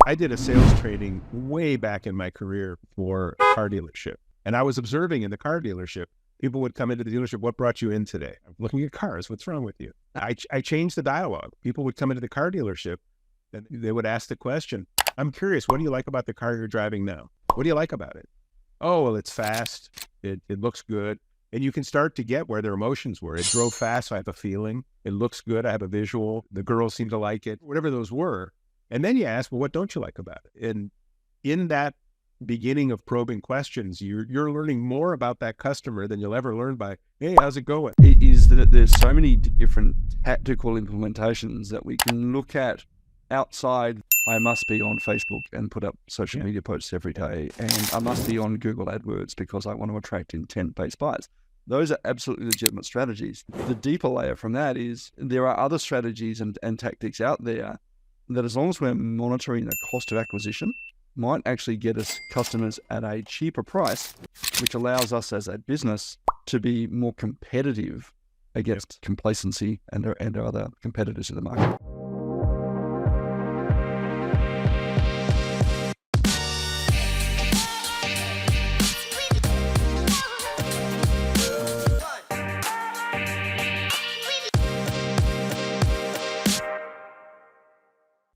I did a sales training way back in my career for a car dealership. And I was observing in the car dealership, people would come into the dealership, what brought you in today? I'm looking at cars, what's wrong with you? I changed the dialogue. People would come into the car dealership and they would ask the question, I'm curious, what do you like about the car you're driving now? What do you like about it? Oh, well, it's fast. It looks good. And you can start to get where their emotions were. It drove fast, so I have a feeling. It looks good, I have a visual. The girls seem to like it, whatever those were. And then you ask, well, what don't you like about it? And in that beginning of probing questions, you're learning more about that customer than you'll ever learn by, hey, how's it going? It is that there's so many different tactical implementations that we can look at outside. I must be on Facebook and put up social media posts every day, and I must be on Google AdWords because I want to attract intent-based buyers. Those are absolutely legitimate strategies. The deeper layer from that is there are other strategies and tactics out there that, as long as we're monitoring the cost of acquisition, might actually get us customers at a cheaper price, which allows us as a business to be more competitive against complacency and other competitors in the market.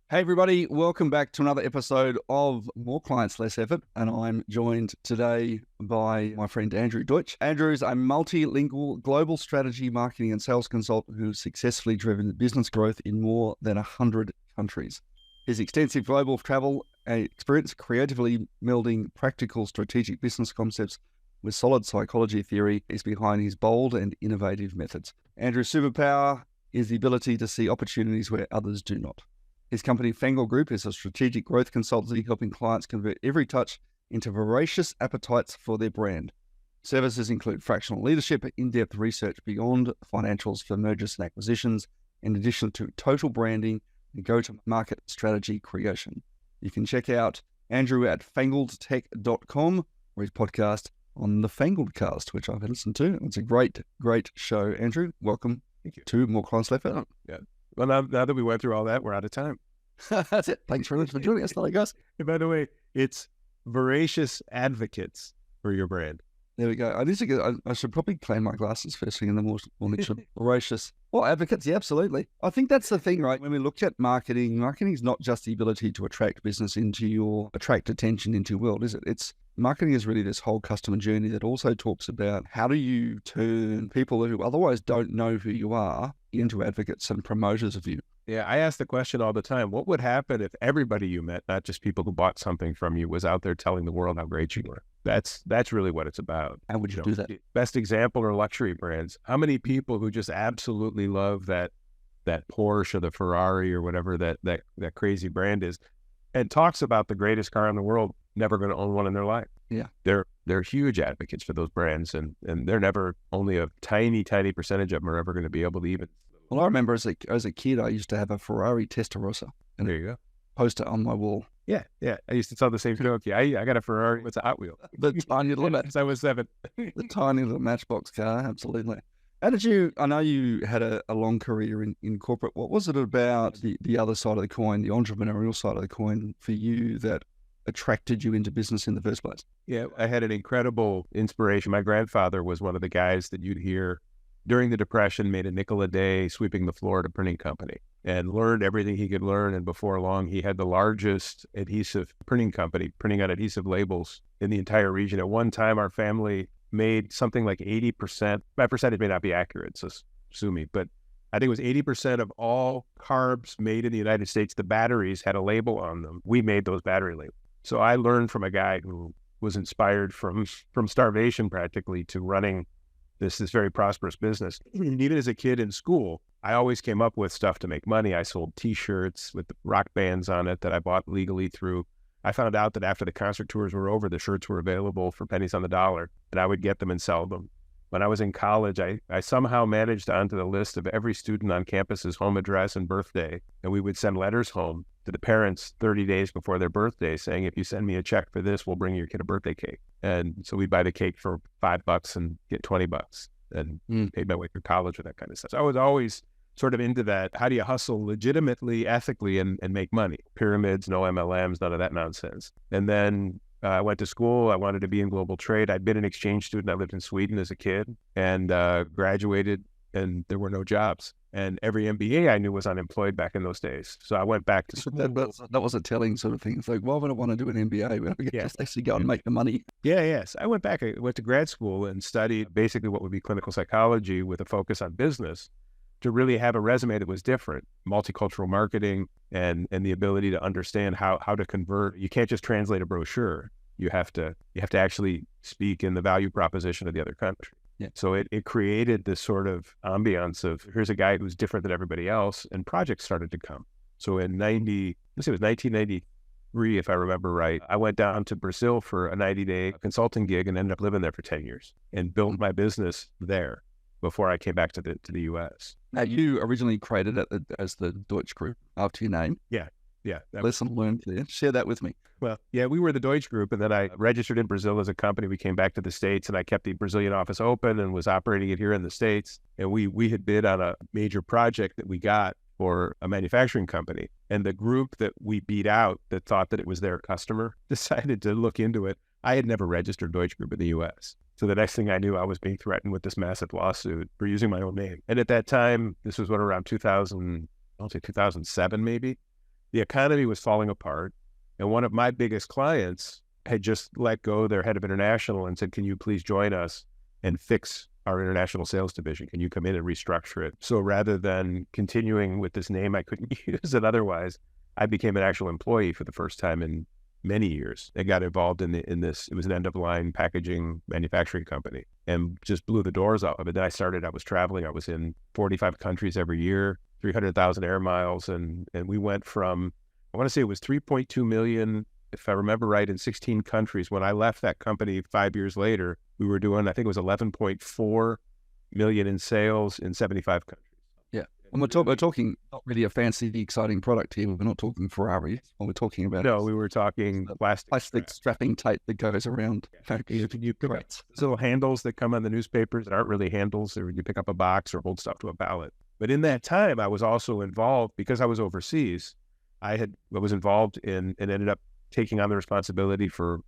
Hey everybody, welcome back to another episode of More Clients, Less Effort, and I'm joined today by my friend Andrew Deutsch. Andrew is a multilingual global strategy, marketing and sales consultant who's successfully driven business growth in more than 100 countries. His extensive global travel experience creatively melding practical strategic business concepts with solid psychology theory is behind his bold and innovative methods. Andrew's superpower is the ability to see opportunities where others do not. His company, Fangled Group, is a strategic growth consultancy helping clients convert every touch into voracious appetites for their brand. Services include fractional leadership, in-depth research beyond financials for mergers and acquisitions, in addition to total branding and go-to-market strategy creation. You can check out Andrew at fangledtech.com or his podcast on the Fangled Cast, which I've listened to. It's a great, great show. Andrew, welcome. Thank you. To More Clients Left Out. Yeah. Well, now that we went through all that, we're out of time. That's it. Thanks very much for joining us tonight, guys. And by the way, it's voracious advocates for your brand. There we go. I should probably clean my glasses first thing in the morning. Voracious. Well, advocates, yeah, absolutely. I think that's the thing, right? When we look at marketing is not just the ability to attract business attract attention into your world, is it? Marketing is really this whole customer journey that also talks about how do you turn people who otherwise don't know who you are into advocates and promoters of you. Yeah, I ask the question all the time, what would happen if everybody you met, not just people who bought something from you, was out there telling the world how great you were? That's really what it's about. How would you do that? Best example are luxury brands. How many people who just absolutely love that Porsche or the Ferrari or whatever that crazy brand is, and talks about the greatest car in the world, never going to own one in their life. Yeah. They're huge advocates for those brands, and they're never, only a tiny percentage of them are ever going to be able to even. Well, I remember as a kid, I used to have a Ferrari Testarossa. And there you go. Poster on my wall. Yeah. I used to tell the same joke. Yeah, I got a Ferrari. It's a Hot Wheel. The tiny little Since I was 7. The tiny little matchbox car, absolutely. I know you had a long career in corporate. What was it about the other side of the coin, the entrepreneurial side of the coin for you that attracted you into business in the first place? Yeah, I had an incredible inspiration. My grandfather was one of the guys that you'd hear during the Depression, made a nickel a day sweeping the floor at a printing company and learned everything he could learn. And before long, he had the largest adhesive printing company, printing out adhesive labels in the entire region. At one time, our family made something like 80%. My percentage may not be accurate, so sue me, but I think it was 80% of all carbs made in the United States, the batteries had a label on them. We made those battery labels. So I learned from a guy who was inspired from starvation practically to running this very prosperous business. Even as a kid in school, I always came up with stuff to make money. I sold T-shirts with rock bands on it that I bought legally through. I found out that after the concert tours were over, the shirts were available for pennies on the dollar, and I would get them and sell them. When I was in college, I somehow managed onto the list of every student on campus's home address and birthday, and we would send letters home to the parents 30 days before their birthday saying, if you send me a check for this, we'll bring your kid a birthday cake. And so we'd buy the cake for $5 and get $20 and paid my way through college with that kind of stuff. So I was always sort of into that. How do you hustle legitimately, ethically, and make money? Pyramids, no MLMs, none of that nonsense. And then I went to school. I wanted to be in global trade. I'd been an exchange student. I lived in Sweden as a kid and graduated, and there were no jobs. And every MBA I knew was unemployed back in those days. So I went back to school. That was a telling sort of thing. It's like, why would I want to do an MBA when I could just actually go and make the money? Yes. I went back. I went to grad school and studied basically what would be clinical psychology with a focus on business to really have a resume that was different, multicultural marketing and the ability to understand how to convert. You can't just translate a brochure. You have to actually speak in the value proposition of the other country. Yeah. So it created this sort of ambiance of here's a guy who's different than everybody else, and projects started to come. So in 1993, if I remember right, I went down to Brazil for a 90-day consulting gig and ended up living there for 10 years and built my business there before I came back to the U.S. Now, you originally created it as the Deutsch Group after your name. Yeah. Lesson learned there. Share that with me. Well, yeah, we were the Deutsch Group, and then I registered in Brazil as a company. We came back to the States, and I kept the Brazilian office open and was operating it here in the States. And we had bid on a major project that we got for a manufacturing company. And the group that we beat out that thought that it was their customer decided to look into it. I had never registered Deutsch Group in the U.S. So the next thing I knew, I was being threatened with this massive lawsuit for using my own name. And at that time, this was around 2007 maybe. The economy was falling apart, and one of my biggest clients had just let go their head of international and said, can you please join us and fix our international sales division? Can you come in and restructure it? So rather than continuing with this name I couldn't use it otherwise, I became an actual employee for the first time in many years. I got involved in this. It was an end-of-line packaging manufacturing company and just blew the doors off of it. Then I was traveling. I was in 45 countries every year, 300,000 air miles. And we went from, I want to say it was 3.2 million, if I remember right, in 16 countries. When I left that company 5 years later, we were doing, I think it was 11.4 million in sales in 75 countries. Yeah. And we're talking not really a fancy, exciting product here. We're not talking Ferrari. What we're talking about. No, we were talking plastic strapping tape that goes around. Correct. Little handles that come on the newspapers that aren't really handles. They're when you pick up a box or hold stuff to a pallet. But in that time, I was also involved, because I was overseas, I was involved in and ended up taking on the responsibility for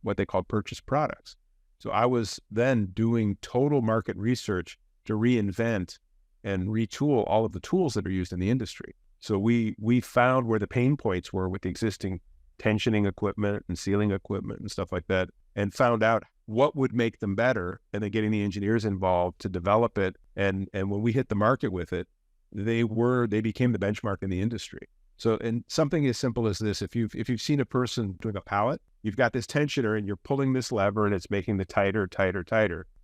what they called purchase products. So I was then doing total market research to reinvent and retool all of the tools that are used in the industry. So we found where the pain points were with the existing tensioning equipment and sealing equipment and stuff like that, and found out what would make them better, and then getting the engineers involved to develop it. And when we hit the market with it, they became the benchmark in the industry. So, and something as simple as this, if you've seen a person doing a pallet, you've got this tensioner and you're pulling this lever and it's making the tighter.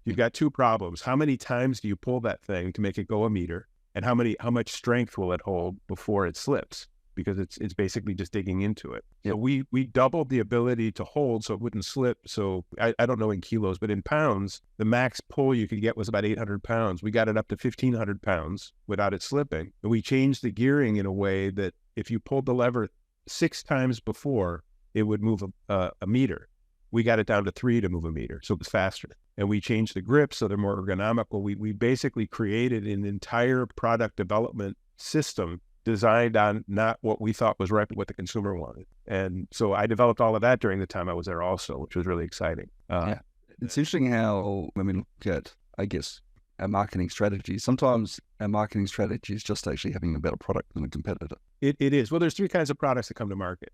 You've got two problems. How many times do you pull that thing to make it go a meter? And how much strength will it hold before it slips? Because it's basically just digging into it. Yep. So we doubled the ability to hold so it wouldn't slip. So I don't know in kilos, but in pounds, the max pull you could get was about 800 pounds. We got it up to 1,500 pounds without it slipping. And we changed the gearing in a way that if you pulled the lever 6 times before, it would move a meter. We got it down to 3 to move a meter, so it was faster. And we changed the grips so they're more ergonomical. We basically created an entire product development system designed on not what we thought was right, but what the consumer wanted. And so I developed all of that during the time I was there also, which was really exciting. Yeah. It's interesting how, when we look at, I guess, our marketing strategy, sometimes our marketing strategy is just actually having a better product than a competitor. It is. Well, there's 3 kinds of products that come to market.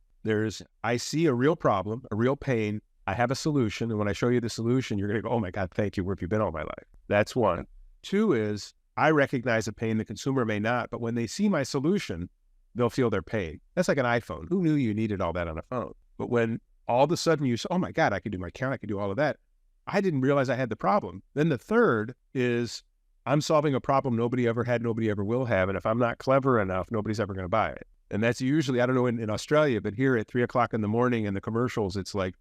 I see a real problem, a real pain. I have a solution. And when I show you the solution, you're going to go, oh my God, thank you. Where have you been all my life? That's one. Yeah. 2 is, I recognize a pain the consumer may not, but when they see my solution, they'll feel their pain. That's like an iPhone. Who knew you needed all that on a phone? But when all of a sudden you say, oh my God, I can do my count, I can do all of that. I didn't realize I had the problem. Then the 3rd is, I'm solving a problem nobody ever had, nobody ever will have. And if I'm not clever enough, nobody's ever going to buy it. And that's usually, I don't know in Australia, but here at 3 o'clock in the morning in the commercials, it's like,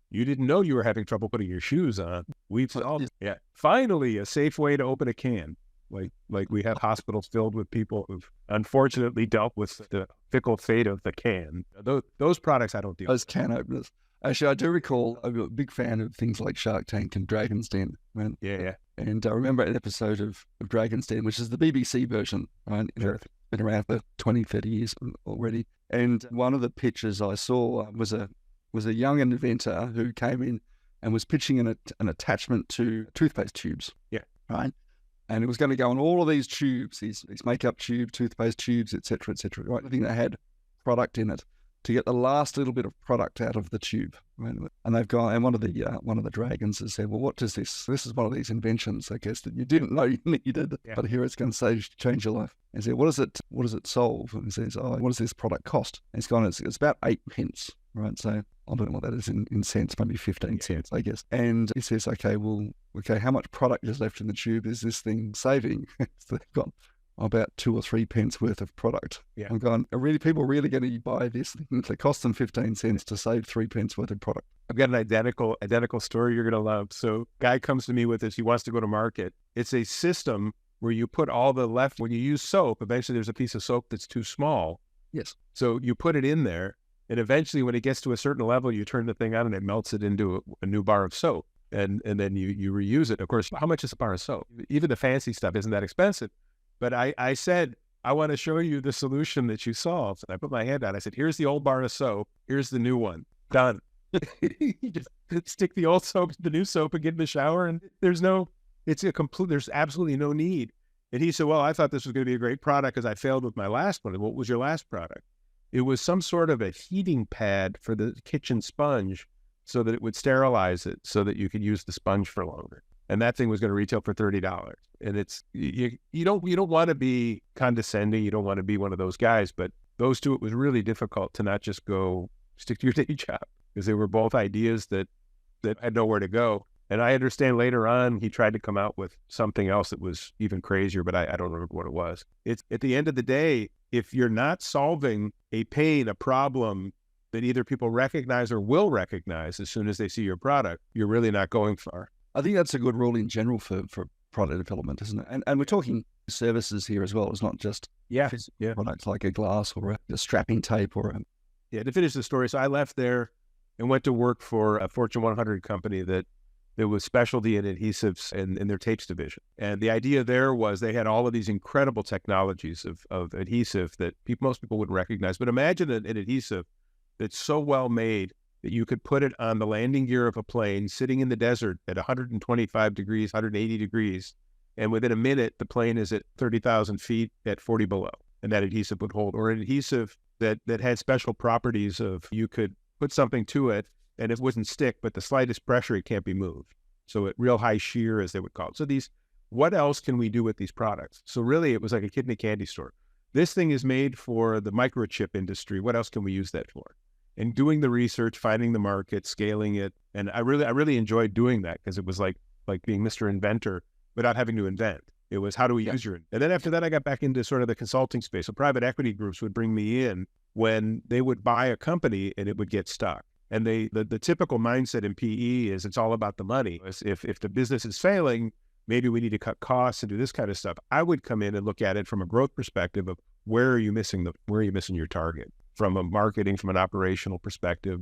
you didn't know you were having trouble putting your shoes on. We've solved it. Yeah. Finally, a safe way to open a can. Like we have hospitals filled with people who've unfortunately dealt with the fickle fate of the can. Those products I don't deal with. Those can openers. Actually, I do recall I'm a big fan of things like Shark Tank and Dragon's Den, right? Yeah. And I remember an episode of Dragon's Den, which is the BBC version, right? Sure. It's been around for 20, 30 years already. And one of the pitches I saw was a young inventor who came in and was pitching an attachment to toothpaste tubes. Yeah. Right. And it was going to go on all of these tubes, these makeup tubes, toothpaste tubes, et cetera, right? I think they had product in it to get the last little bit of product out of the tube. Right? And they've gone, and one of the dragons has said, well, what does this? This is one of these inventions, I guess, that you didn't know you needed, but here it's going to change your life. And he said, what does it solve? And he says, what does this product cost? And it's gone, it's about 8 pence, right? So I don't know what that is in cents, maybe 15 cents, I guess. And he says, okay, how much product is left in the tube is this thing saving? So they've got about 2 or 3 pence worth of product. Yeah. I'm going, are people really going to buy this thing that costs them 15 cents to save 3 pence worth of product? I've got an identical story you're going to love. So guy comes to me with this. He wants to go to market. It's a system where you put all the left, when you use soap, eventually there's a piece of soap that's too small. Yes. So you put it in there, and eventually when it gets to a certain level, you turn the thing on and it melts it into a new bar of soap. And then you reuse it. Of course, how much is a bar of soap? Even the fancy stuff isn't that expensive. But I said, I want to show you the solution that you solved. And I put my hand out. I said, here's the old bar of soap. Here's the new one. Done. You just stick the old soap to the new soap and get in the shower. And there's absolutely no need. And he said, well, I thought this was going to be a great product because I failed with my last one. What was your last product? It was some sort of a heating pad for the kitchen sponge so that it would sterilize it so that you could use the sponge for longer. And that thing was going to retail for $30. And it's you don't want to be condescending. You don't want to be one of those guys. But those two, it was really difficult to not just go stick to your day job because they were both ideas that had nowhere to go. And I understand later on he tried to come out with something else that was even crazier, but I don't remember what it was. It's at the end of the day, if you're not solving a pain, a problem that either people recognize or will recognize as soon as they see your product, you're really not going far. I think that's a good rule in general for product development, isn't it? And we're talking services here as well. It's not just products like a glass or a strapping tape or a... Yeah, to finish the story, so I left there and went to work for a Fortune 100 company that was specialty in adhesives in their tapes division. And the idea there was they had all of these incredible technologies of adhesive that most people wouldn't recognize. But imagine an adhesive that's so well made that you could put it on the landing gear of a plane sitting in the desert at 125 degrees, 180 degrees. And within a minute, the plane is at 30,000 feet at 40 below. And that adhesive would hold. Or an adhesive that had special properties of you could put something to it and it wouldn't stick, but the slightest pressure, it can't be moved. So at real high shear, as they would call it. So what else can we do with these products? So really, it was like a kid in a candy store. This thing is made for the microchip industry. What else can we use that for? And doing the research, finding the market, scaling it. And I really enjoyed doing that because it was like being Mr. Inventor without having to invent. It was how do we use your... And then after that, I got back into sort of the consulting space. So private equity groups would bring me in when they would buy a company and it would get stuck. And the typical mindset in PE is it's all about the money. If the business is failing, maybe we need to cut costs and do this kind of stuff. I would come in and look at it from a growth perspective of where are you missing your target? From a marketing, from an operational perspective,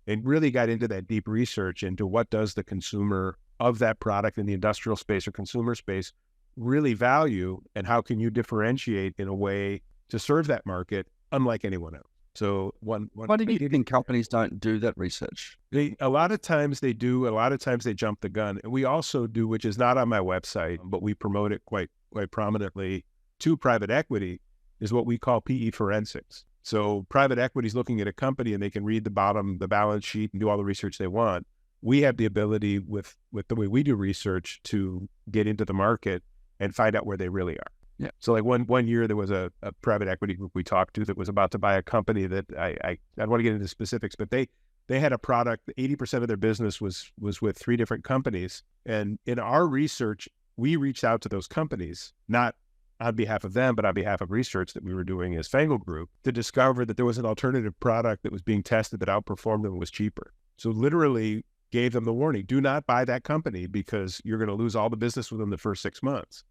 and really got into that deep research into what does the consumer of that product in the industrial space or consumer space really value, and how can you differentiate in a way to serve that market unlike anyone else. So why do you think companies don't do that research? A lot of times they do. A lot of times they jump the gun. And we also do, which is not on my website, but we promote it quite prominently to private equity, is what we call PE forensics. So private equity is looking at a company and they can read the balance sheet and do all the research they want. We have the ability with the way we do research to get into the market and find out where they really are. Yeah. So like one year there was a private equity group we talked to that was about to buy a company that I don't want to get into specifics, but they had a product, 80% of their business was with 3 different companies. And in our research, we reached out to those companies, not on behalf of them, but on behalf of research that we were doing as Fangled Group, to discover that there was an alternative product that was being tested that outperformed them and was cheaper. So literally gave them the warning, do not buy that company because you're going to lose all the business within the first 6 months.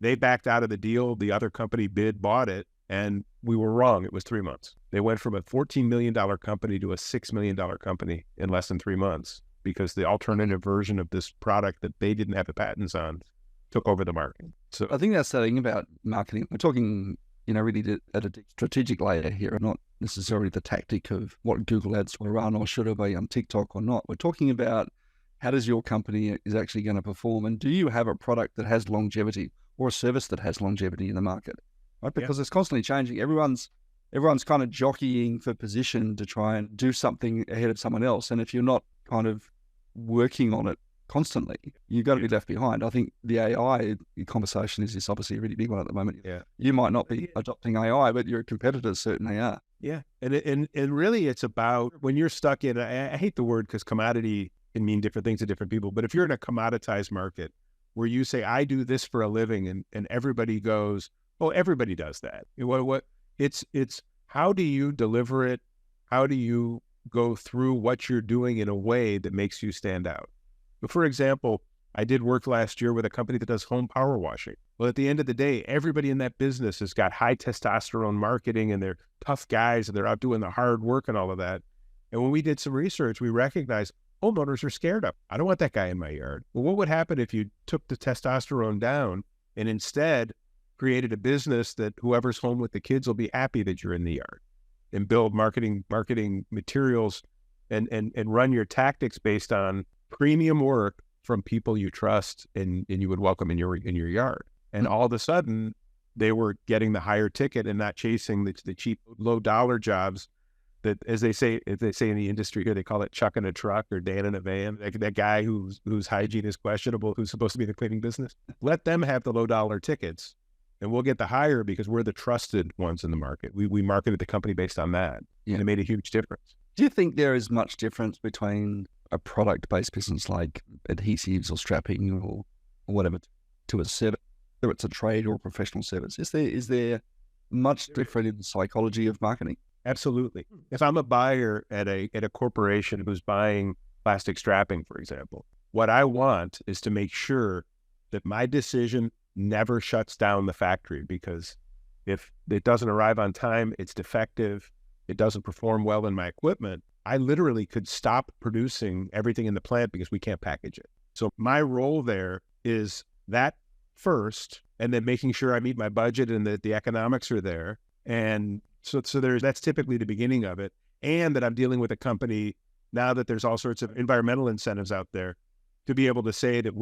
They backed out of the deal. The other company bought it, and We were wrong. It was 3 months. They went from a $14 million company to a $6 million company in less than 3 months because the alternative version of this product that they didn't have the patents on took over the market. So I think that's the thing about marketing. We're talking, really at a strategic layer here, not necessarily the tactic of what Google ads will run or should it be on TikTok or not. We're talking about how does your company is actually going to perform, and do you have a product that has longevity or a service that has longevity in the market, right? Because it's constantly changing. Everyone's kind of jockeying for position to try and do something ahead of someone else, and if you're not kind of working on it constantly, you've got to be left behind. I think the AI conversation is obviously a really big one at the moment. Yeah. You might not be adopting AI, but your competitors certainly are. Yeah. And really it's about when you're stuck in, I hate the word because commodity can mean different things to different people, but if you're in a commoditized market where you say, I do this for a living, and everybody goes, oh, everybody does that. It's how do you deliver it? How do you go through what you're doing in a way that makes you stand out? But for example, I did work last year with a company that does home power washing. Well, at the end of the day, everybody in that business has got high testosterone marketing and they're tough guys and they're out doing the hard work and all of that. And when we did some research, we recognized homeowners are scared of. I don't want that guy in my yard. Well, what would happen if you took the testosterone down and instead created a business that whoever's home with the kids will be happy that you're in the yard, and build marketing materials and run your tactics based on premium work from people you trust and you would welcome in your yard. And all of a sudden they were getting the higher ticket and not chasing the cheap low dollar jobs that, as they say in the industry here, they call it chuck in a truck or Dan in a van. That guy whose hygiene is questionable, who's supposed to be in the cleaning business. Let them have the low dollar tickets and we'll get the higher because we're the trusted ones in the market. We marketed the company based on that. And it made a huge difference. Do you think there is much difference between a product-based business like adhesives or strapping or whatever to a service, whether it's a trade or a professional service? Is there much different in the psychology of marketing? Absolutely. If I'm a buyer at a corporation who's buying plastic strapping, for example, what I want is to make sure that my decision never shuts down the factory, because if it doesn't arrive on time, it's defective, it doesn't perform well in my equipment, I literally could stop producing everything in the plant because we can't package it. So my role there is that first, and then making sure I meet my budget and that the economics are there. And so that's typically the beginning of it. And that I'm dealing with a company now that there's all sorts of environmental incentives out there to be able to say that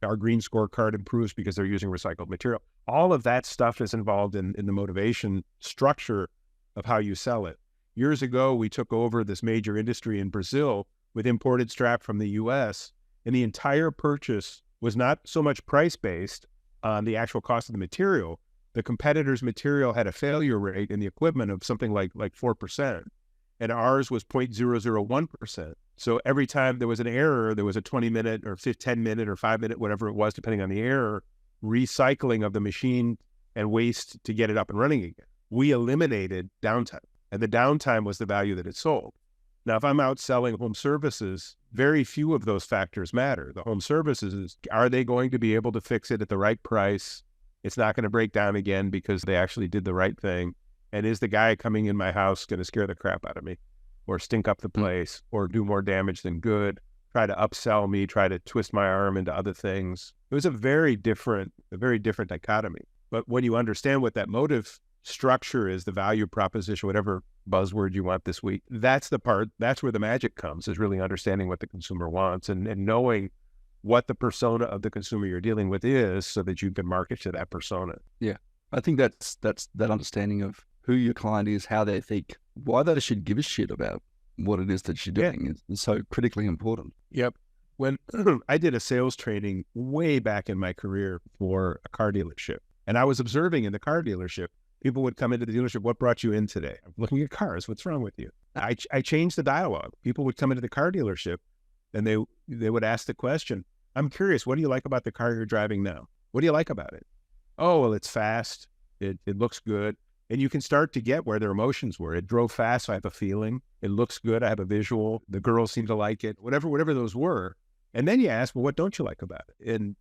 our green scorecard improves because they're using recycled material. All of that stuff is involved in the motivation structure of how you sell it. Years ago, we took over this major industry in Brazil with imported strap from the US, and the entire purchase was not so much price-based on the actual cost of the material. The competitor's material had a failure rate in the equipment of something like 4%, and ours was 0.001%. So every time there was an error, there was a 20-minute or 10-minute or 5-minute, whatever it was, depending on the error, recycling of the machine and waste to get it up and running again. We eliminated downtime, and the downtime was the value that it sold. Now, if I'm out selling home services, very few of those factors matter. The home services is, are they going to be able to fix it at the right price? It's not going to break down again because they actually did the right thing. And is the guy coming in my house going to scare the crap out of me or stink up the place or do more damage than good, try to upsell me, try to twist my arm into other things? It was a very different dichotomy. But when you understand what that motive structure is, the value proposition, whatever buzzword you want this week, that's where the magic comes, is really understanding what the consumer wants and knowing what the persona of the consumer you're dealing with is so that you can market to that persona. Yeah. I think that's that understanding of who your client is, how they think, why they should give a shit about what it is that you're doing is so critically important. Yep. When I did a sales training way back in my career for a car dealership, and I was observing in the car dealership, people would come into the dealership, what brought you in today? I'm looking at cars, what's wrong with you? I changed the dialogue. People would come into the car dealership and they would ask the question, I'm curious, what do you like about the car you're driving now? What do you like about it? Oh, well, it's fast. It looks good. And you can start to get where their emotions were. It drove fast, so I have a feeling. It looks good, I have a visual. The girls seem to like it, whatever those were. And then you ask, well, what don't you like about it? And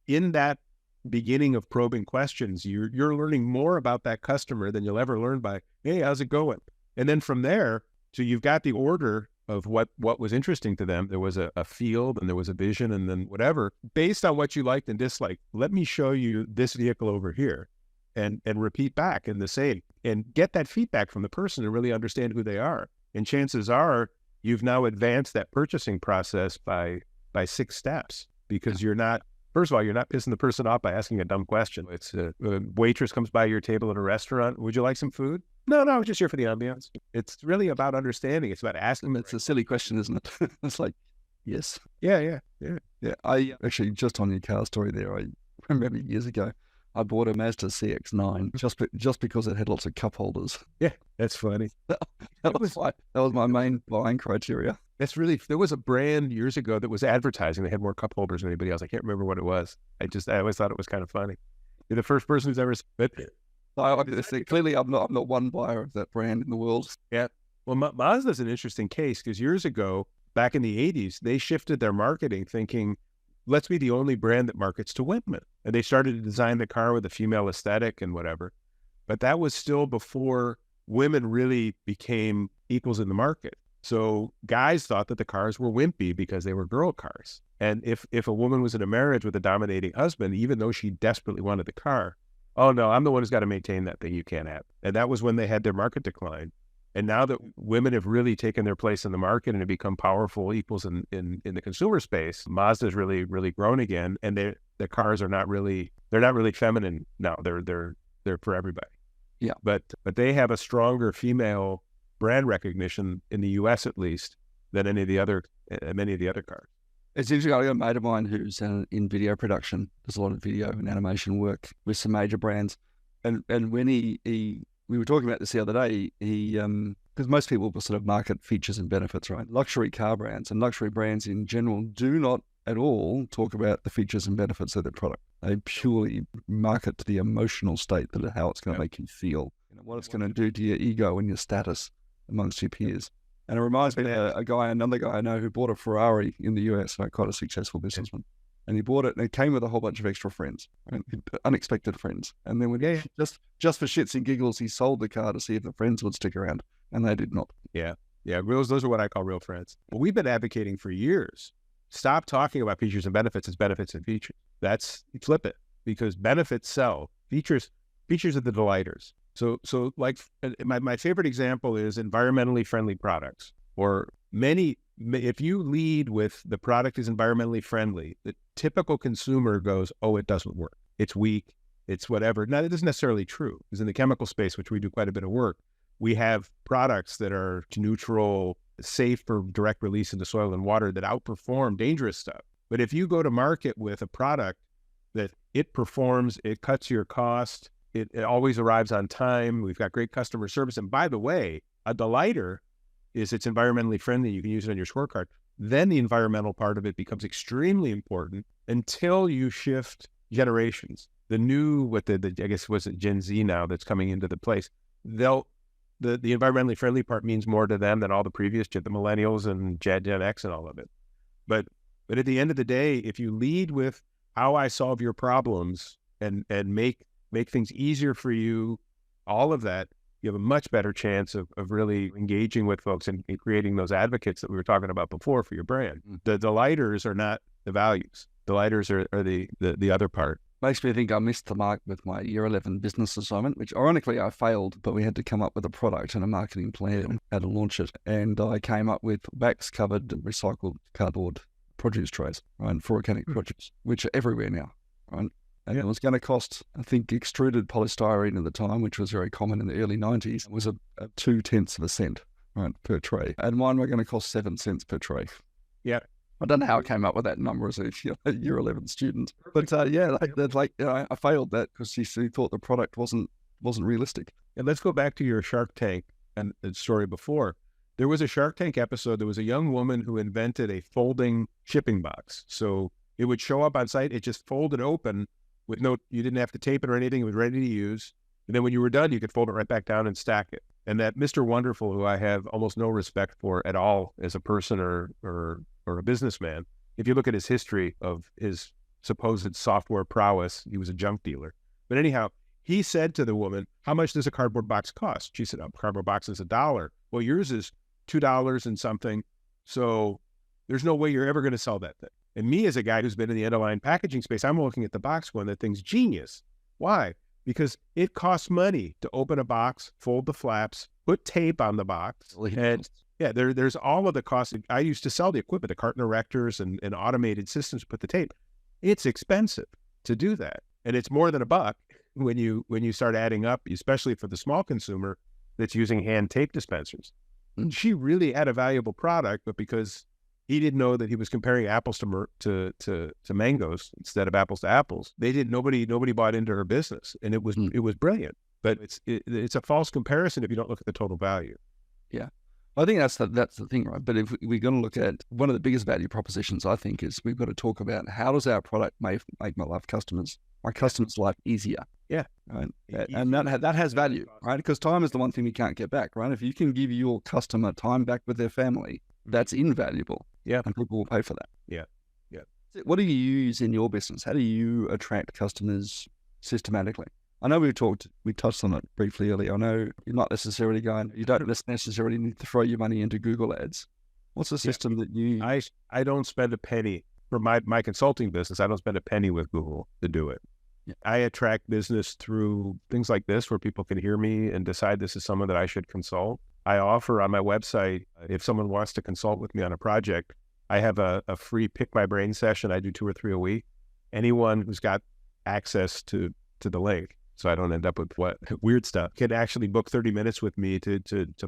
in that beginning of probing questions, you're learning more about that customer than you'll ever learn by, hey, how's it going? And then from there, so you've got the order of what was interesting to them. There was a field and there was a vision, and then whatever, based on what you liked and disliked, let me show you this vehicle over here, and repeat back in the same, and get that feedback from the person and really understand who they are. And chances are you've now advanced that purchasing process by 6 steps, because you're not, first of all, you're not pissing the person off by asking a dumb question. It's a waitress comes by your table at a restaurant. Would you like some food? No, I'm just here for the ambiance. It's really about understanding. It's about asking. It's a silly question, isn't it? It's like, yes. Yeah. I actually, just on your car story there, I remember years ago, I bought a Mazda CX-9 just because it had lots of cup holders. Yeah, that's funny. That was my main buying criteria. That's really, there was a brand years ago that was advertising. They had more cup holders than anybody else. I can't remember what it was. I always thought it was kind of funny. You're the first person who's ever said it. Clearly, I'm not one buyer of that brand in the world. Yeah. Well, Mazda's an interesting case, because years ago, back in the 80s, they shifted their marketing thinking, let's be the only brand that markets to women. And they started to design the car with a female aesthetic and whatever. But that was still before women really became equals in the market. So guys thought that the cars were wimpy because they were girl cars. And if a woman was in a marriage with a dominating husband, even though she desperately wanted the car, oh no, I'm the one who's got to maintain that thing, you can't have. And that was when they had their market decline. And now that women have really taken their place in the market and have become powerful equals in the consumer space, Mazda's really, really grown again. And their cars are they're not really feminine now. They're for everybody. Yeah. But they have a stronger female brand recognition in the US at least than many of the other cars. It's interesting. I got a mate of mine who's in video production. Does a lot of video and animation work with some major brands. And when we were talking about this the other day, because most people will sort of market features and benefits, right? Luxury car brands and luxury brands in general do not at all talk about the features and benefits of their product. They purely market to the emotional state, that how it's going to make you feel, what it's going to do to your ego and your status amongst your peers. And it reminds me of another guy I know who bought a Ferrari in the US, quite a successful businessman. And he bought it, and it came with a whole bunch of extra friends, right? Unexpected friends. And then just for shits and giggles, he sold the car to see if the friends would stick around, and they did not. Yeah. Those are what I call real friends. Well, we've been advocating for years. Stop talking about features and benefits as benefits and features. Flip it, because benefits sell. Features are the delighters. So like my favorite example is environmentally friendly products, or if you lead with the product is environmentally friendly, the typical consumer goes, oh, it doesn't work. It's weak. It's whatever. Now, that isn't necessarily true, because in the chemical space, which we do quite a bit of work, we have products that are neutral, safe for direct release into soil and water that outperform dangerous stuff. But if you go to market with a product that it performs, it cuts your cost, it always arrives on time, we've got great customer service, and by the way, a delighter is it's environmentally friendly, you can use it on your scorecard, then the environmental part of it becomes extremely important until you shift generations. The new, I guess was it Gen Z now that's coming into the place, the environmentally friendly part means more to them than all the previous, the millennials and Gen X and all of it. But at the end of the day, if you lead with how I solve your problems and make things easier for you, all of that, you have a much better chance of really engaging with folks and creating those advocates that we were talking about before for your brand. The delighters are not the values. Delighters are the other part. Makes me think I missed the mark with my year 11 business assignment, which ironically I failed, but we had to come up with a product and a marketing plan how to launch it. And I came up with wax-covered recycled cardboard produce trays, right, for organic produce, which are everywhere now, right? And it was going to cost, I think, extruded polystyrene at the time, which was very common in the early 90s, it was a 0.2 cents, right, per tray. And mine were going to cost 7 cents per tray. Yeah. I don't know how I came up with that number as a year 11 student. But I failed that because she thought the product wasn't realistic. And let's go back to your Shark Tank and the story before. There was a Shark Tank episode. There was a young woman who invented a folding shipping box. So it would show up on site. It just folded open with you didn't have to tape it or anything. It was ready to use. And then when you were done, you could fold it right back down and stack it. And that Mr. Wonderful, who I have almost no respect for at all as a person or a businessman, if you look at his history of his supposed software prowess. He was a junk dealer. But anyhow, he said to the woman, how much does a cardboard box cost? She said, a cardboard box is $1. Well, yours is $2 and something. So there's no way you're ever going to sell that thing. And me, as a guy who's been in the end-of-line packaging space, I'm looking at the box going, that thing's genius. Why? Because it costs money to open a box, fold the flaps, put tape on the box. And yeah, there's all of the costs. I used to sell the equipment, the carton erectors and automated systems to put the tape. It's expensive to do that. And it's more than $1 when you start adding up, especially for the small consumer that's using hand tape dispensers. And she really had a valuable product, but because he didn't know that he was comparing apples to mangoes instead of apples to apples, nobody bought into her business, and it was brilliant. But it's a false comparison if you don't look at the total value. Yeah. I think that's the thing, right? But if we're going to look at one of the biggest value propositions, I think, is we've got to talk about how does our product make my customers' life easier. Yeah. Right? And that has value, right? Because time is the one thing we can't get back, right? If you can give your customer time back with their family, that's invaluable. Yeah. And people will pay for that. Yeah. Yeah. What do you use in your business? How do you attract customers systematically? I know we touched on it briefly earlier. I know you're not necessarily you don't necessarily need to throw your money into Google ads. What's the system that you... I don't spend a penny for my consulting business. I don't spend a penny with Google to do it. Yeah. I attract business through things like this, where people can hear me and decide this is someone that I should consult. I offer on my website, if someone wants to consult with me on a project, I have a free pick my brain session. I do 2 or 3 a week. Anyone who's got access to the link, so I don't end up with weird stuff, can actually book 30 minutes with me to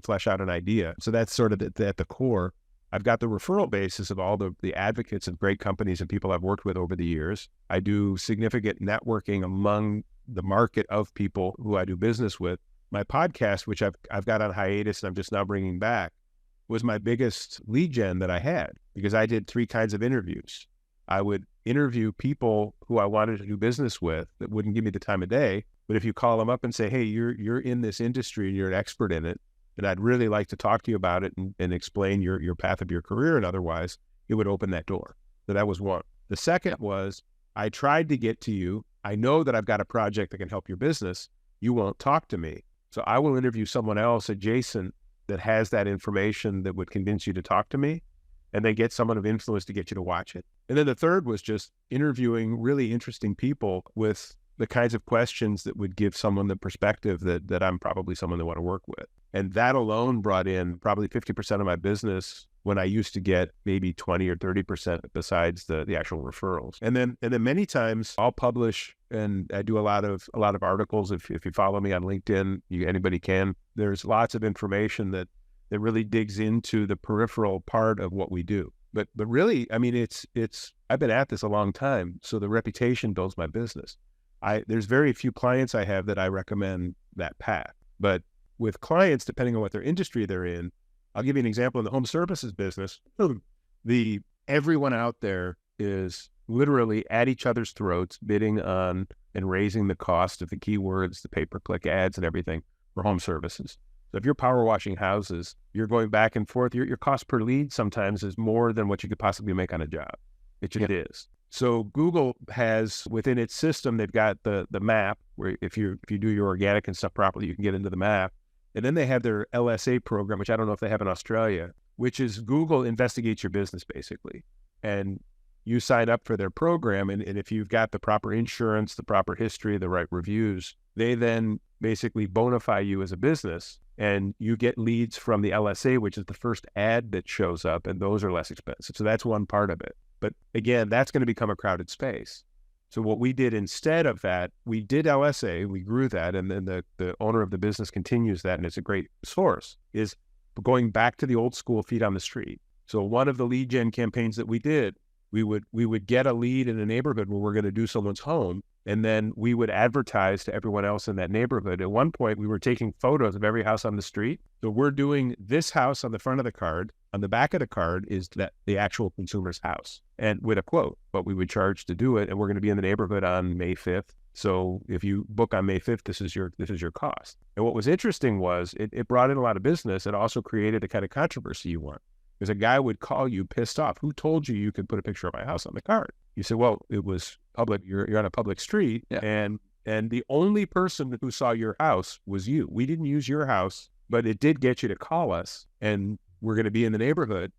flesh out an idea. So that's sort of at the core. I've got the referral basis of all the advocates of great companies and people I've worked with over the years. I do significant networking among the market of people who I do business with. My podcast, which I've got on hiatus and I'm just now bringing back, was my biggest lead gen that I had, because I did 3 kinds of interviews. I would interview people who I wanted to do business with that wouldn't give me the time of day. But if you call them up and say, hey, you're in this industry and you're an expert in it, and I'd really like to talk to you about it and explain your path of your career and otherwise, it would open that door. So that was one. The second was, I tried to get to you. I know that I've got a project that can help your business. You won't talk to me. So I will interview someone else adjacent that has that information that would convince you to talk to me, and then get someone of influence to get you to watch it. And then the third was just interviewing really interesting people with the kinds of questions that would give someone the perspective that I'm probably someone they want to work with. And that alone brought in probably 50% of my business, when I used to get maybe 20 or 30% besides the actual referrals. And then many times I'll publish, and I do a lot of articles. If you follow me on LinkedIn, anybody can. There's lots of information that really digs into the peripheral part of what we do. But really, I mean, it's I've been at this a long time, so the reputation builds my business. There's very few clients I have that I recommend that path. But with clients, depending on what their industry they're in, I'll give you an example. In the home services business, everyone out there is literally at each other's throats, bidding on and raising the cost of the keywords, the pay-per-click ads and everything for home services. So if you're power washing houses, you're going back and forth. Your cost per lead sometimes is more than what you could possibly make on a job. It just is. So Google has, within its system, they've got the map, where if you do your organic and stuff properly, you can get into the map. And then they have their LSA program, which I don't know if they have in Australia, which is Google investigates your business, basically. And you sign up for their program, and if you've got the proper insurance, the proper history, the right reviews, they then basically bonify you as a business, and you get leads from the LSA, which is the first ad that shows up, and those are less expensive. So that's one part of it. But again, that's going to become a crowded space. So what we did instead of that, we did LSA, we grew that, and then the owner of the business continues that, and it's a great source, is going back to the old school feet on the street. So one of the lead gen campaigns that we did, we would get a lead in a neighborhood where we're going to do someone's home, and then we would advertise to everyone else in that neighborhood. At one point, we were taking photos of every house on the street. So we're doing this house on the front of the card. On the back of the card is the actual consumer's house, and with a quote, what we would charge to do it. And we're going to be in the neighborhood on May 5th. So if you book on May 5th, this is your cost. And what was interesting was it brought in a lot of business. It also created the kind of controversy you want. Because a guy would call you pissed off. Who told you could put a picture of my house on the card? You say, well, it was public. You're on a public street, Yeah. and the only person who saw your house was you. We didn't use your house, but it did get you to call us, and we're going to be in the neighborhood.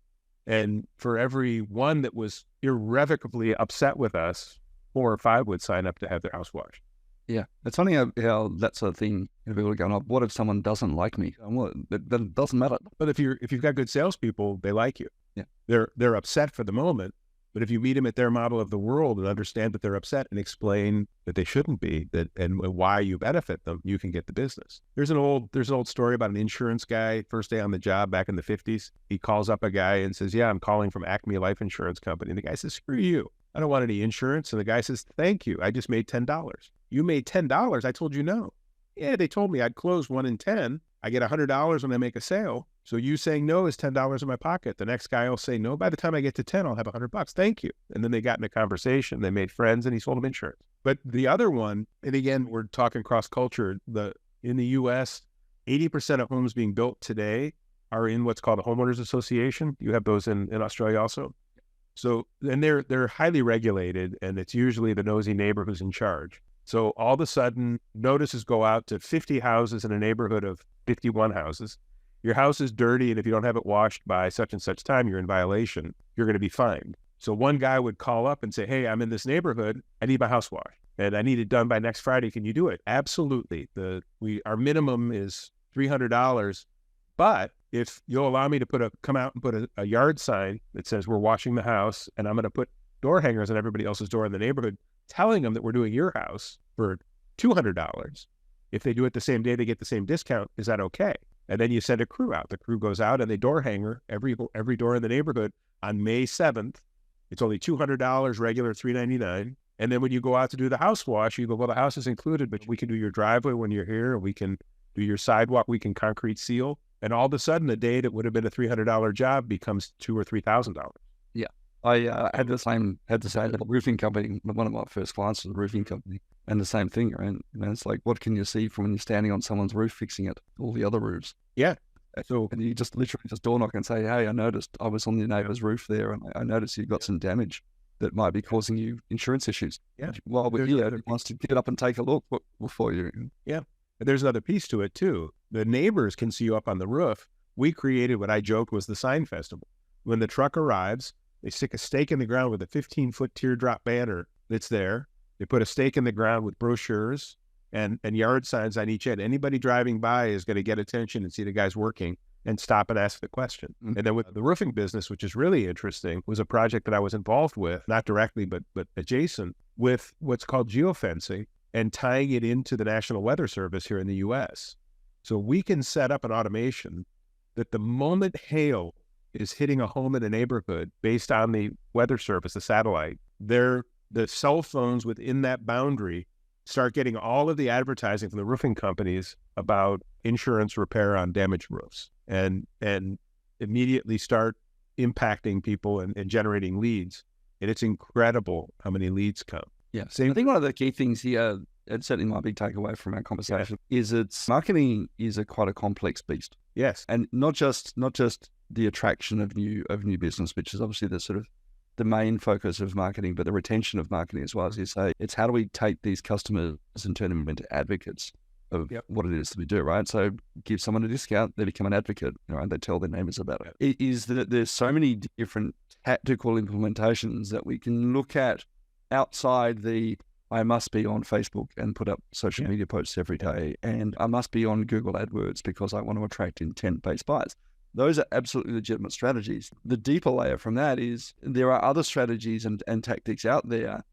And for every one that was irrevocably upset with us, 4 or 5 would sign up to have their house washed. Yeah, it's funny how that sort of thing, people are going, oh, what if someone doesn't like me? Well, that doesn't matter. But if you've got good salespeople, they like you. Yeah. They're upset for the moment, but if you meet them at their model of the world and understand that they're upset and explain that they shouldn't be, and why you benefit them, you can get the business. There's an old story about an insurance guy, first day on the job back in the 50s. He calls up a guy and says, yeah, I'm calling from Acme Life Insurance Company. And the guy says, screw you. I don't want any insurance. And the guy says, thank you. I just made $10. You made $10? I told you no. Yeah, they told me I'd close 1 in 10. I get $100 when I make a sale. So you saying no is $10 in my pocket. The next guy will say no. By the time I get to 10, I'll have $100. Thank you. And then they got in a conversation. They made friends, and he sold them insurance. But the other one, and again, we're talking cross culture. In the U.S., 80% of homes being built today are in what's called a homeowners association. You have those in Australia also. So, and they're highly regulated, and it's usually the nosy neighbor who's in charge. So all of a sudden, notices go out to 50 houses in a neighborhood of 51 houses. Your house is dirty, and if you don't have it washed by such and such time, you're in violation. You're going to be fined. So one guy would call up and say, hey, I'm in this neighborhood. I need my house washed, and I need it done by next Friday. Can you do it? Absolutely. Our minimum is $300. But if you'll allow me to come out and put a yard sign that says we're washing the house, and I'm going to put door hangers on everybody else's door in the neighborhood, telling them that we're doing your house for $200. If they do it the same day, they get the same discount. Is that okay? And then you send a crew out. The crew goes out and they door hanger every door in the neighborhood on May 7th. It's only $200, regular $399. And then when you go out to do the house wash, you go, well, the house is included, but we can do your driveway when you're here, and we can do your sidewalk, we can concrete seal. And all of a sudden, a day that would have been a $300 job becomes $2,000 or $3,000. Yeah, I had the same roofing company. One of my first clients was a roofing company, and the same thing. Right? And it's like, what can you see from when you're standing on someone's roof fixing it? All the other roofs. Yeah. So, and you just literally door knock and say, hey, I noticed I was on your neighbor's roof there, and I noticed you've got some damage that might be causing you insurance issues. Yeah. Well, it wants to get up and take a look for you. Yeah. But there's another piece to it too. The neighbors can see you up on the roof. We created what I joked was the sign festival. When the truck arrives, they stick a stake in the ground with a 15-foot teardrop banner that's there. They put a stake in the ground with brochures and yard signs on each end. Anybody driving by is going to get attention and see the guys working and stop and ask the question. Mm-hmm. And then with the roofing business, which is really interesting, was a project that I was involved with, not directly, but adjacent, with what's called geofencing and tying it into the National Weather Service here in the U.S. So we can set up an automation that the moment hail is hitting a home in a neighborhood based on the weather service, the satellite, the cell phones within that boundary start getting all of the advertising from the roofing companies about insurance repair on damaged roofs and immediately start impacting people and generating leads. And it's incredible how many leads come. Yeah. I think one of the key things here, and certainly my big takeaway from our conversation, is it's marketing is quite a complex beast. Yes. And not just the attraction of new business, which is obviously the sort of the main focus of marketing, but the retention of marketing as well. As you say, it's how do we take these customers and turn them into advocates of what it is that we do, right? So give someone a discount, they become an advocate, right? They tell their neighbors about it. It is that there's so many different tactical implementations that we can look at outside I must be on Facebook and put up social media posts every day, and I must be on Google AdWords because I want to attract intent-based buyers. Those are absolutely legitimate strategies. The deeper layer from that is there are other strategies and tactics out there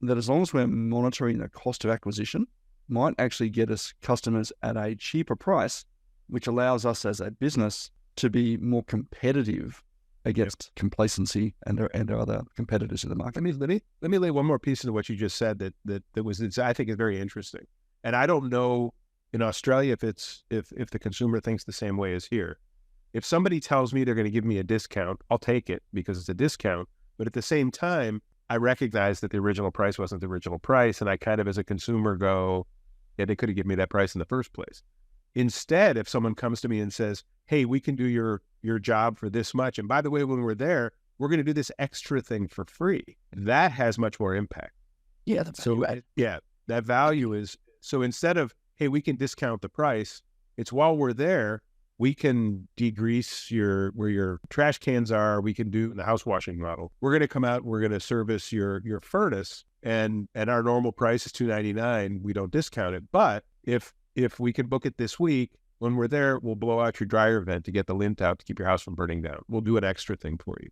that, as long as we're monitoring the cost of acquisition, might actually get us customers at a cheaper price, which allows us as a business to be more competitive against complacency and our other competitors in the market. Let me lay one more piece into what you just said that was I think is very interesting. And I don't know in Australia if the consumer thinks the same way as here. If somebody tells me they're going to give me a discount, I'll take it because it's a discount. But at the same time, I recognize that the original price wasn't the original price. And I kind of, as a consumer, go, yeah, they could have given me that price in the first place. Instead, if someone comes to me and says, hey, we can do your job for this much. And by the way, when we're there, we're going to do this extra thing for free. That has much more impact. Yeah, that's so yeah, that value is, so instead of, hey, we can discount the price, it's while we're there, we can degrease where your trash cans are. We can do the house washing model. We're going to come out, we're going to service your furnace, and our normal price is $2.99. We don't discount it. But if we can book it this week, when we're there, we'll blow out your dryer vent to get the lint out to keep your house from burning down. We'll do an extra thing for you.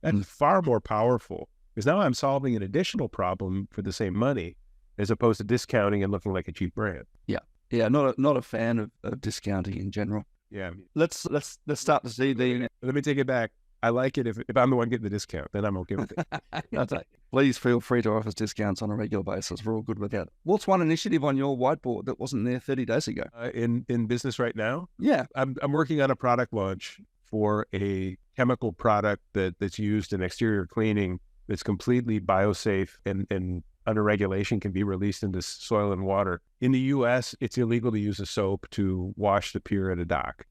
That's far more powerful, because now I'm solving an additional problem for the same money, as opposed to discounting and looking like a cheap brand. Yeah, not a fan of discounting in general. Yeah. Let's start to see the. Let me take it back. I like it if I'm the one getting the discount, then I'm okay with it. Please feel free to offer us discounts on a regular basis. We're all good with that. What's one initiative on your whiteboard that wasn't there 30 days ago? In business right now? Yeah. I'm working on a product launch for a chemical product that's used in exterior cleaning that's completely biosafe and under regulation can be released into soil and water. In the U.S., it's illegal to use a soap to wash the pier at a dock,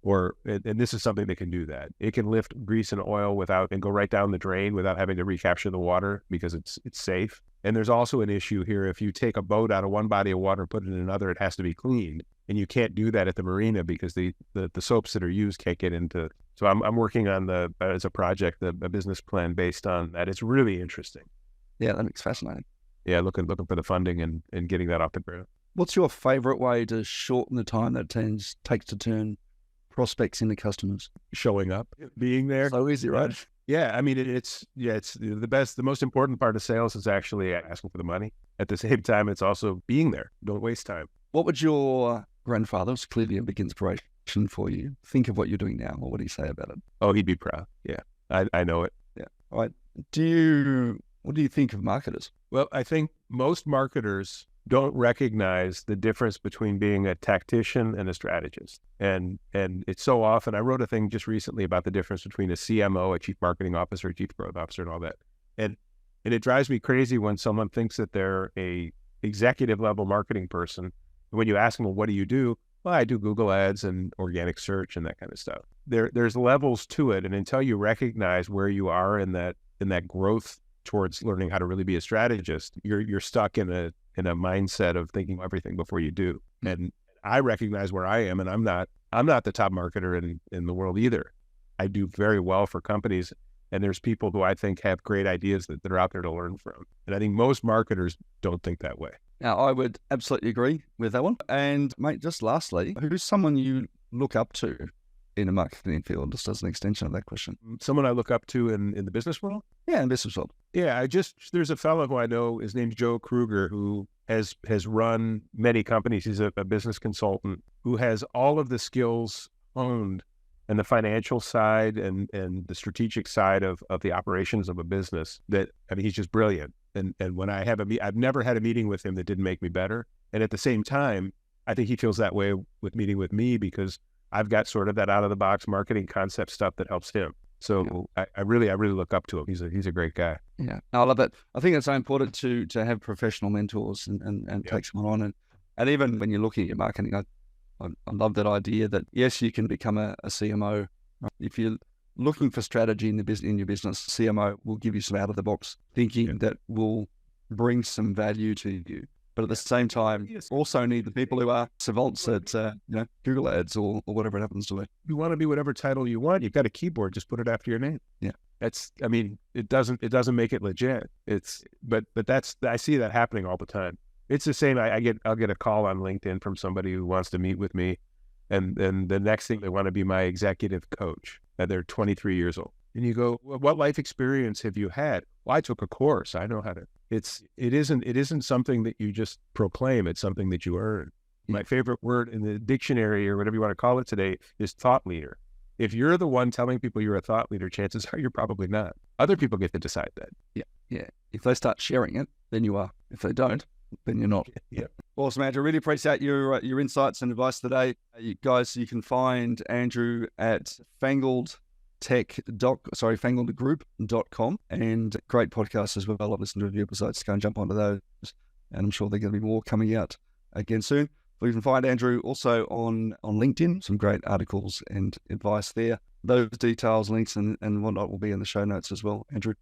and this is something that can do that. It can lift grease and oil and go right down the drain without having to recapture the water, because it's safe. And there's also an issue here. If you take a boat out of one body of water and put it in another, it has to be cleaned. And you can't do that at the marina because the soaps that are used can't get into. So I'm working on as a project, a business plan based on that. It's really interesting. Yeah, that looks fascinating. Yeah, looking for the funding and getting that off the ground. What's your favorite way to shorten the time that it takes to turn prospects into customers? Showing up, being there. So easy, right? Yeah, I mean, it's the best. The most important part of sales is actually asking for the money. At the same time, it's also being there. Don't waste time. What would your grandfather, was clearly a big inspiration for you, think of what you're doing now? What would he say about it? Oh, he'd be proud. Yeah, I know it. Yeah. All right. What do you think of marketers? Well, I think most marketers don't recognize the difference between being a tactician and a strategist. And it's so often, I wrote a thing just recently about the difference between a CMO, a chief marketing officer, a chief growth officer, and all that. And it drives me crazy when someone thinks that they're a executive level marketing person. And when you ask them, well, what do you do? Well, I do Google ads and organic search and that kind of stuff. There's levels to it. And until you recognize where you are in that growth towards learning how to really be a strategist, you're stuck in a mindset of thinking everything before you do. And I recognize where I am, and I'm not the top marketer in the world either. I do very well for companies, and there's people who I think have great ideas that are out there to learn from. And I think most marketers don't think that way. Now, I would absolutely agree with that one. And mate, just lastly, who's someone you look up to in a marketing field, just as an extension of that question? Someone I look up to in the business world? Yeah, in business world. Yeah, there's a fellow who I know, his name's Joe Kruger, who has run many companies. He's a business consultant who has all of the skills honed, and the financial side and the strategic side of the operations of a business. That, I mean, he's just brilliant. And when I've never had a meeting with him that didn't make me better. And at the same time, I think he feels that way with meeting with me, because I've got sort of that out of the box marketing concept stuff that helps him. So yeah. I really look up to him. He's a great guy. Yeah, I love that. I think it's so important to have professional mentors and take someone on. And even when you're looking at your marketing, I love that idea that yes, you can become a CMO. If you're looking for strategy in your business, CMO will give you some out of the box thinking that will bring some value to you. But at the same time, also need the people who are savants at Google Ads or whatever it happens to be. You want to be whatever title you want. You've got a keyboard, just put it after your name. Yeah, it doesn't make it legit. But I see that happening all the time. It's the same. I'll get a call on LinkedIn from somebody who wants to meet with me, and then the next thing they want to be my executive coach. And they're 23 years old. And you go, well, what life experience have you had? Well, I took a course. I know how to. It isn't something that you just proclaim. It's something that you earn. My favorite word in the dictionary, or whatever you want to call it today, is thought leader. If you're the one telling people you're a thought leader, chances are you're probably not. Other people get to decide that. Yeah. If they start sharing it, then you are. If they don't, then you're not. Yeah. Awesome, Andrew. Really appreciate your insights and advice today. You guys, you can find Andrew at fangledgroup.com, and great podcasts as well. I've listened to a few episodes. Go and jump onto those, and I'm sure there're going to be more coming out again soon. You can find Andrew also on LinkedIn, some great articles and advice there. Those details, links, and whatnot will be in the show notes as well. Andrew,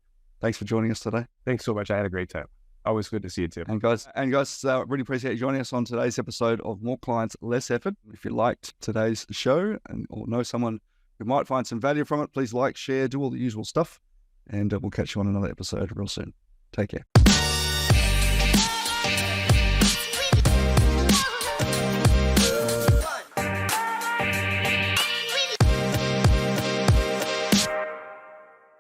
thanks for joining us today. Thanks so much. I had a great time. Always good to see you, Tim. And guys, really appreciate you joining us on today's episode of More Clients, Less Effort. If you liked today's show or know someone who might find some value from it, please like, share, do all the usual stuff. And we'll catch you on another episode real soon. Take care.